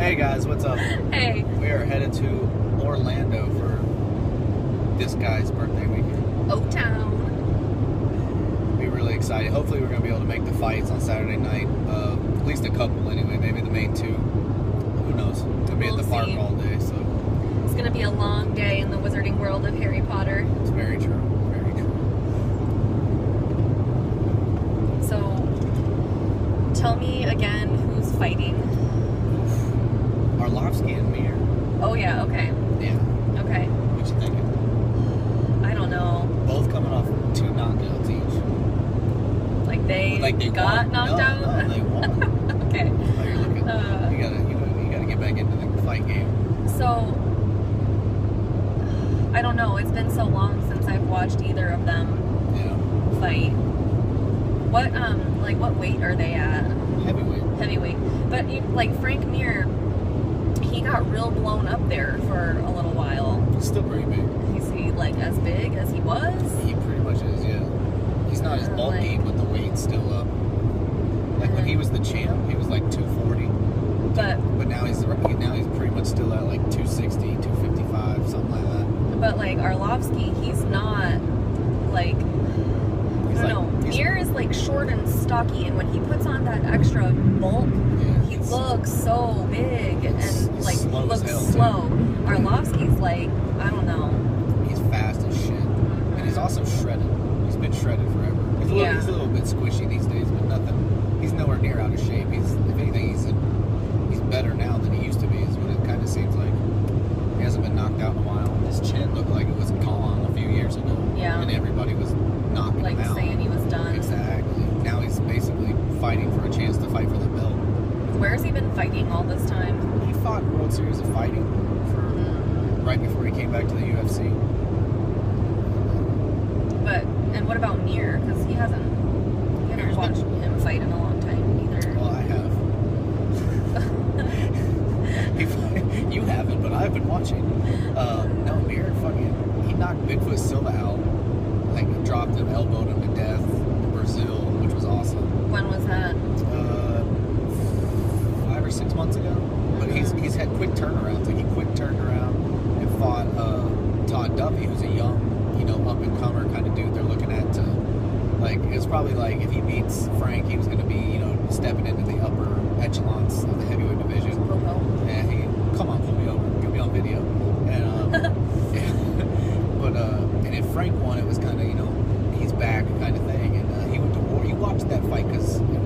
Hey guys, what's up? Hey. We are headed to Orlando for this guy's birthday weekend. O-Town. Be really excited. Hopefully we're going to be able to make the fights on Saturday night. At least a couple anyway, maybe the main two. Who knows? We'll be at the park all day, so. It's going to be a long day in the wizarding world of Harry Potter. It's very true. Very true. So, tell me again who's fighting. Arlovsky and Mir. Oh yeah, okay. Yeah. Okay. What you thinking? I don't know. Both coming off 2 knockouts each. Like they got won. knocked out? No, they won. Okay. Oh, you're looking. You gotta get back into the fight game. So, I don't know. It's been so long since I've watched either of them fight. What what weight are they at? Heavyweight. Heavyweight. But like Frank Mir, he got real blown up there for a little while. He's still pretty big. Is he like as big as he was? He pretty much is, yeah. He's not as bulky, but the weight's still up. Like when he was the champ, he was like 240. But now he's pretty much still at like 260, 255, something like that. But like Arlovsky, he's not like Mir is like short and stocky, and when he puts on that extra bulk, he looks so big and like looks slow. Arlovsky's like, I don't know. He's fast as shit, and he's also shredded. He's been shredded forever. He's a little bit squishy these days, but nothing. He's nowhere near out of shape. If anything, he's better now than he used to be. Is what it kind of seems like. He hasn't been knocked out in a while. His chin looked like it was gone a few years ago. Yeah. And everybody was knocking him out. Like saying he was done. Exactly. Now he's basically fighting for a chance to fight for the belt. Where has he been fighting all this time? He fought World Series of Fighting right before he came back to the UFC. And what about Mir? Because you haven't watched him fight in a long time either. Well, I have. You haven't, but I've been watching. No, Mir he knocked Bigfoot Silva out. Like, dropped him, elbowed him to death in Brazil, which was awesome. When was that? 5 or 6 months ago. But he's had quick turnarounds. Like, he quick turned around and fought Todd Duffy, who's a young, up-and-comer kind of dude they're looking at to, it's probably like if he beats Frank, he was going to be, stepping into the upper echelons of the heavyweight division. And come on, pull me over. You'll be on video. And, and if Frank won, it was kind of, he's back kind of thing. And he went to war. He watched that fight because it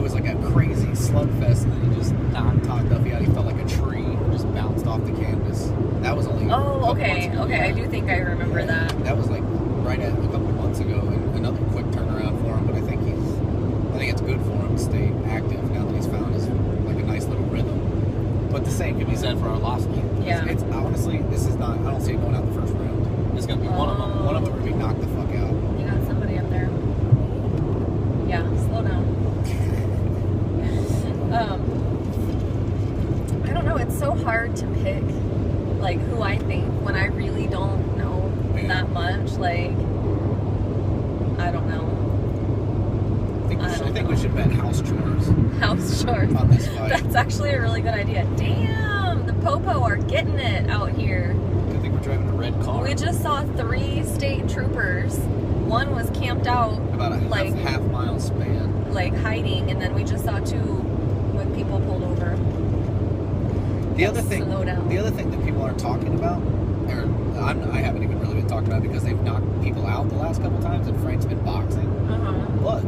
was like a crazy slugfest, and then he just knocked Todd Duffy out. He felt like a tree and just bounced off the canvas. That was only okay, I do think I remember that. That was like right at a couple months ago, and another quick turnaround for him. But I think it's good for him to stay active now that he's found his like a nice little rhythm. But the same can be said for Arlovsky. Yeah. It's honestly, this is not. I don't see it going out the first round. It's gonna be one of them. One of them will be knocked the fuck out. You got somebody up there. Yeah, slow down. I don't know. It's so hard to pick like who I think when I really don't know that much. Like, I don't know. I think we should bet house chores. House chores. On this fight. That's actually a really good idea. Damn, the Popo are getting it out here. I think we're driving a red car. We just saw 3 state troopers. One was camped out. About a half mile span. Like hiding, and then we just saw 2 with people pulled over. The other thing that people aren't talking about, or I haven't even really been talking about because they've knocked people out the last couple times, and Frank's been boxing. But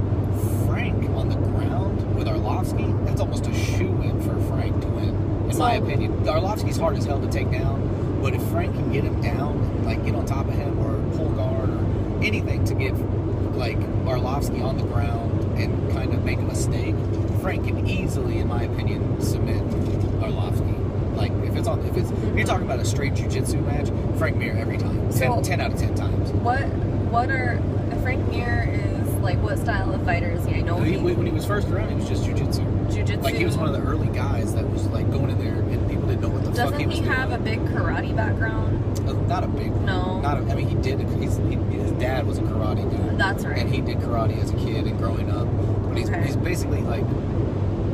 Frank on the ground with Arlovsky, that's almost a shoe-in for Frank to win, in my opinion. Arlovsky's hard as hell to take down, but if Frank can get him down, like get on top of him or pull guard or anything to get like Arlovsky on the ground and kind of make a mistake, Frank can easily, in my opinion, submit Arlovsky. Like if you're talking about a straight jiu-jitsu match, Frank Mir every time. 10 out of 10 times. What are Frank Mir is like what style of fighter is he? I know when he was first around, he was just jiu-jitsu. Like he was one of the early guys that was like going in there and people didn't know what the fuck he was doing. Doesn't he have a big karate background? Not a big one. No. I mean, he did. His dad was a karate dude. That's right. And he did karate as a kid. kid and growing up. But he's basically like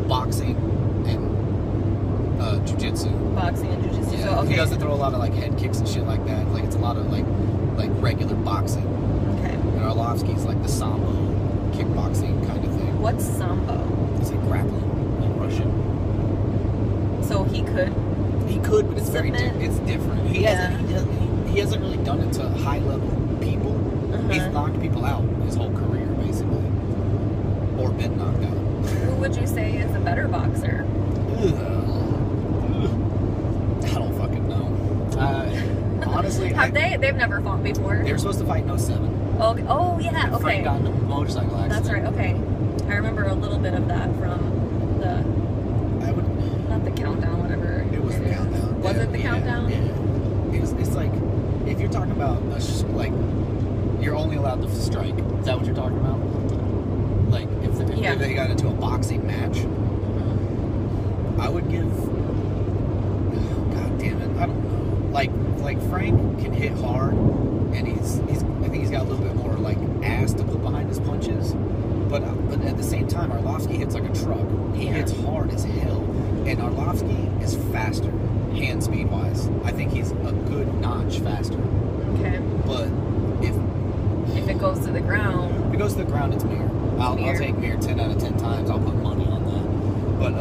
boxing and jiu-jitsu. Boxing and jiu-jitsu. Yeah. So, okay. He doesn't throw a lot of like head kicks and shit like that. Like it's a lot of like regular boxing. Okay. And Arlovsky's like the sambo, kickboxing kind of thing. What's sambo? It's like grappling, like Russian. So he could. He could, but it's it's different. He hasn't really done it to high level people. He's knocked people out his whole career, basically, or been knocked out. Who would you say is a better boxer? I don't fucking know. Honestly, they've never fought before? They were supposed to fight in 07. Okay. Oh yeah. Okay. Frank got in a motorcycle accident. That's right. Okay. I remember a little bit of that from the. Not the countdown, whatever. It was the countdown. Was it the countdown? Yeah. It's like if you're talking about like you're only allowed to strike. Is that what you're talking about? Like if they got into a boxing match, I would give. God damn it! I don't know. Like Frank can hit hard, and I think he's got a little bit more like ass to put behind his punches. But at the same time, Arlovsky hits like a truck. He hits hard as hell, and Arlovsky is faster, hand speed wise. I think he's a good notch faster. Okay. But if it goes to the ground, it's Mir. I'll take Mir 10 out of 10 times. I'll put money on that. But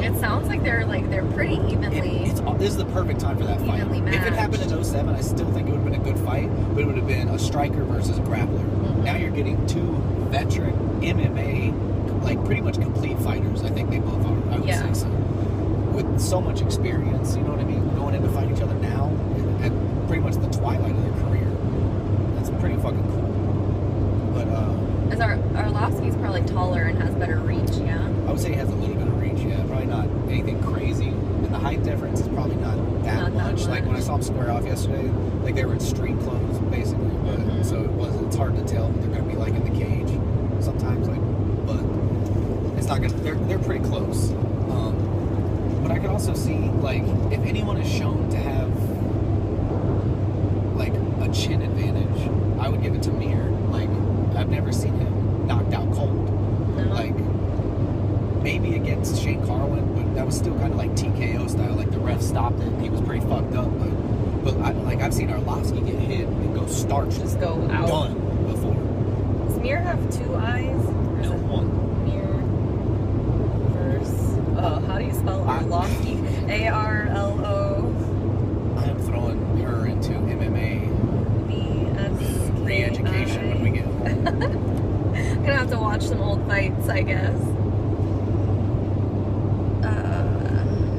it sounds like they're pretty evenly. This is the perfect time for that fight. If it happened in 07, I still think it would have been a good fight, but it would have been a striker versus a grappler. Now you're getting two veteran MMA, like pretty much complete fighters. I think they both are. I would say so. With so much experience, you know what I mean, going in to fight each other now at pretty much the twilight of their career. That's pretty fucking cool. But Arlovsky's probably taller and has better reach, yeah? I would say he has a little bit of reach, yeah. Probably not anything crazy. And the height difference is probably not that much. Like when I saw him square off yesterday, like they were in street clothes, basically. But so it's hard to tell what they're gonna be like in the cage. Sometimes but it's not gonna they're pretty close. But I could also see like if anyone is shown to have like a chin advantage, I would give it to Mir. Like I've never seen him knocked out cold. Like maybe against Shane Carwin, but that was still kind of like TKO style. Like the ref stopped it. He was pretty fucked up. But I've seen Arlovsky get hit and go starch, just go out. Done before. Does Mir have two eyes? No, one. Mir versus. How do you spell Arlovsky? ARLO. I am throwing her into MMA re-education when we get home. I'm gonna have to watch some old fights, I guess.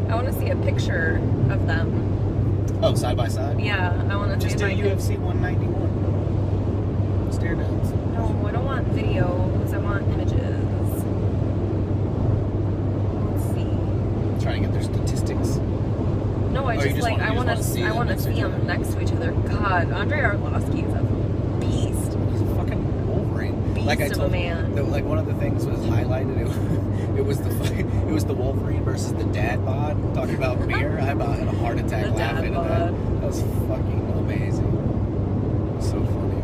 I want to see a picture of them. Oh, side by side? Yeah, I want to see. Just do UFC 191. Stare downs. No, I don't want videos. I want images. Let's see. Trying to get their statistics. No, I just like I want to see them next to each other. God, Andrei Arlovsky is a beast. He's a fucking Wolverine. Beast like I of told a man. Like one of the things was highlighted. It was the fight. It was the Wolverine versus the dad bod. Talking about Mir. I about had a heart attack laughing at that. That was fucking amazing. So funny.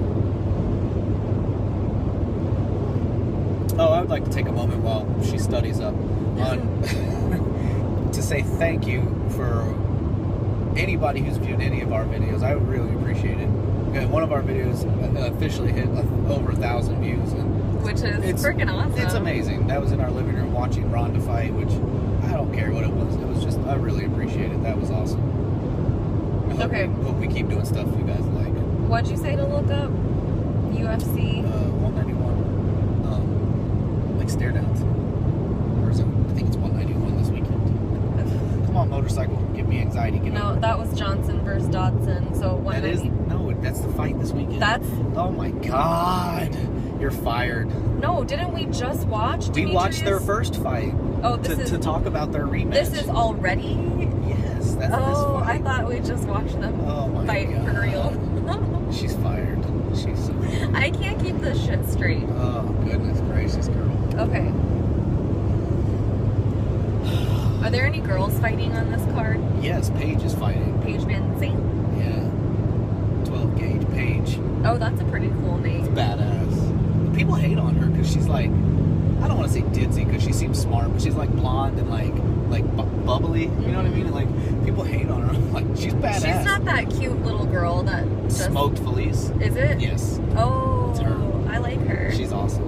Oh, I would like to take a moment while she studies up on to say thank you for anybody who's viewed any of our videos. I would really appreciate it. Okay, one of our videos officially hit over 1,000 views, which is freaking awesome. It's amazing. That was in our living room watching Ronda fight, which I don't care what it was. It was just I really appreciate it. That was awesome. Hope we keep doing stuff you guys like. What'd you say to look up? UFC 191. Like stare downs. Or is it? I think it's 191 this weekend. Come on, motorcycle. Give me anxiety. No, that was Johnson versus Dodson. So 190. That's the fight this weekend. Oh my God. You're fired. No, didn't we just watch Demetrius? We watched their first fight. Oh, to talk about their rematch. This is already? Yes, that's this fight. fight. I thought we just watched them fight God. for real. She's fired. She's so I can't keep this shit straight. Oh, goodness gracious, girl. Okay. Are there any girls fighting on this card? Yes, Paige is fighting. Paige Van Zandt. Yeah. 12 gauge Paige. Oh, that's a pretty cool name. It's badass. People hate on her because she's like, I don't want to say ditzy because she seems smart, but she's like blonde and like like bubbly. You know what I mean? And, like, people hate on her. Like, she's badass. She's not that cute little girl that just... Smoked Felice. Is it? Yes. Oh, it's her. I like her. She's awesome.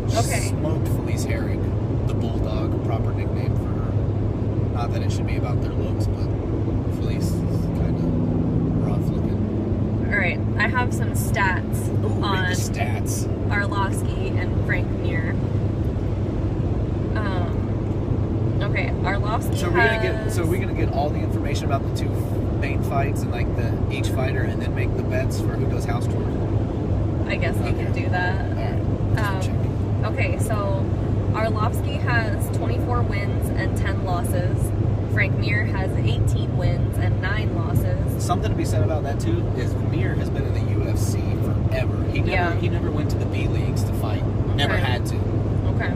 Okay. Smoked Felice Herring, the bulldog, a proper nickname for her. Not that it should be about their looks, but Felice is kind of rough looking. All right, I have some stats on stats. Arlovsky and Frank Mir. Okay, Arlovsky so we're gonna get all the information about the two main fights and like each fighter, and then make the bets for who does house tours. I guess we can do that. All right. Okay, so Arlovsky has 24 wins and 10 losses. Frank Mir has 18 wins and 9 losses. Something to be said about that too is Mir has been in the UFC forever. He never went to the B leagues to fight. Never had to. Okay.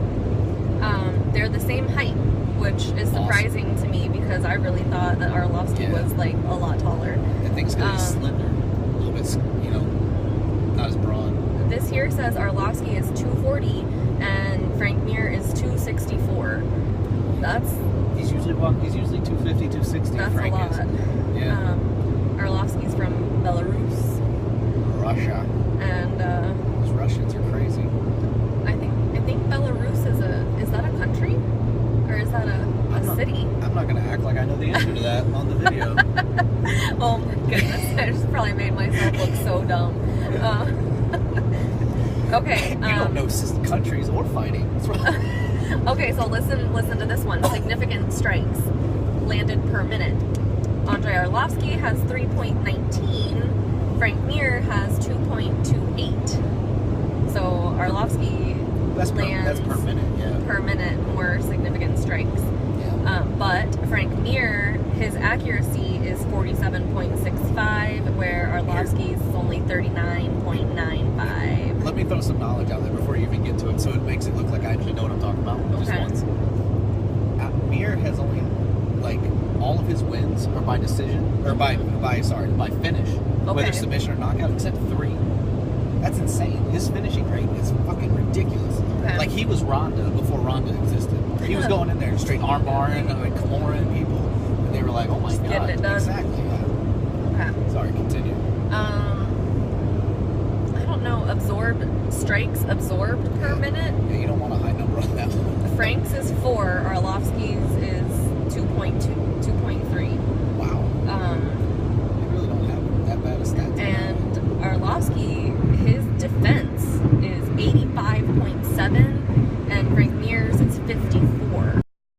They're the same height, which is surprising to me because I really thought that Arlovsky was like a lot taller. I think it's because he's slender, a little bit, not as broad. This here says Arlovsky is 240 and Frank Mir is 264. He's usually 250, 260. That's Frank a lot. Is. Yeah. Arlovsky's from Belarus. Russia. And those Russians are crazy. I think Belarus is that a country? Or is that a city? I'm not gonna act like I know the answer to that on the video. Oh my goodness, I just probably made myself look so dumb. Okay. You don't know countries or fighting. What's wrong? Okay, so listen to this one. Significant strikes landed per minute. Andrei Arlovsky has 3.19. Frank Mir has 2.28. So Arlovsky lands that's per minute, yeah. Per minute more significant strikes. Yeah. But Frank Mir, his accuracy is 47.65, where Arlovsky's is only 39.95. Let me throw some knowledge out there before you even get to it, so it makes it look like I actually know what I'm talking about. Just once. Mir has only, all of his wins are by decision, or by finish, whether submission or knockout, except 3. That's insane. His finishing rate is fucking ridiculous. Okay. Like, he was Ronda before Ronda existed. He was going in there straight arm barring and Kimoring people, and they were like, "Oh my god!" Getting it done. Exactly. Yeah. Okay. Sorry. Continue. I don't know. Strikes absorbed per minute. Yeah, you don't want a high number on that one.